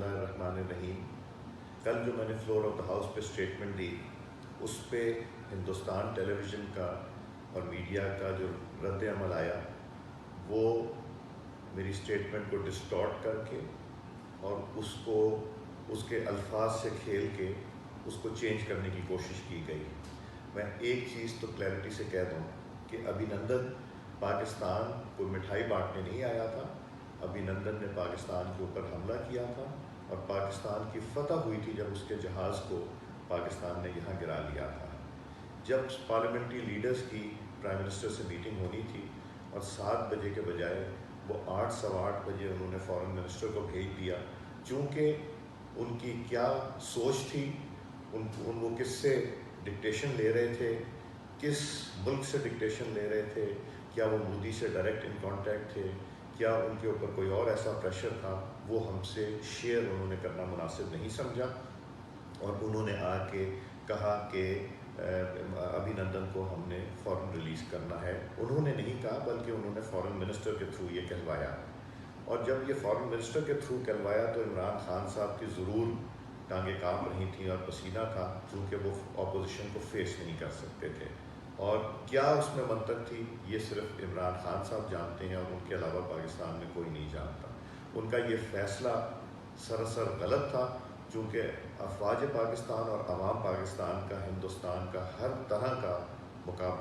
اللہ الرحمن الرحیم۔ کل جو میں نے فلور آف دا ہاؤس پہ اسٹیٹمنٹ دی، اس پہ ہندوستان ٹیلی ویژن کا اور میڈیا کا جو رد عمل آیا، وہ میری اسٹیٹمنٹ کو ڈسٹارٹ کر کے اور اس کے الفاظ سے کھیل کے اس کو چینج کرنے کی کوشش کی گئی۔ میں ایک چیز تو کلیئرٹی سے کہہ دوں کہ ابھینندن پاکستان کوئی مٹھائی بانٹنے نہیں آیا تھا۔ ابھینندن نے پاکستان کے اوپر حملہ کیا تھا اور پاکستان کی فتح ہوئی تھی جب اس کے جہاز کو پاکستان نے یہاں گرا لیا تھا۔ جب پارلیمنٹری لیڈرز کی پرائم منسٹر سے میٹنگ ہونی تھی اور 7 بجے کے بجائے وہ 8 سوا 8 بجے انہوں نے فورن منسٹر کو بھیج دیا، چونکہ ان کی کیا سوچ تھی، وہ کس سے ڈکٹیشن لے رہے تھے، کس ملک سے ڈکٹیشن لے رہے تھے، کیا وہ مودی سے ڈائریکٹ ان کانٹیکٹ تھے، کیا ان کے اوپر کوئی اور ایسا پریشر تھا، وہ ہم سے شیئر انہوں نے کرنا مناسب نہیں سمجھا اور انہوں نے آ کے کہا کہ ابھینندن کو ہم نے فوراً ریلیز کرنا ہے۔ انہوں نے نہیں کہا بلکہ انہوں نے فورن منسٹر کے تھرو یہ کہلوایا، اور جب یہ فورن منسٹر کے تھرو کہلوایا تو عمران خان صاحب کی ضرور ٹانگیں کانپ رہی تھیں اور پسینہ تھا، چونکہ وہ اپوزیشن کو فیس نہیں کر سکتے تھے۔ اور کیا اس میں منطق تھی، یہ صرف عمران خان صاحب جانتے ہیں اور ان کے علاوہ پاکستان میں کوئی نہیں جانتا۔ ان کا یہ فیصلہ سراسر غلط تھا، چونکہ افواج پاکستان اور عوام پاکستان کا ہندوستان کا ہر طرح کا مقابلہ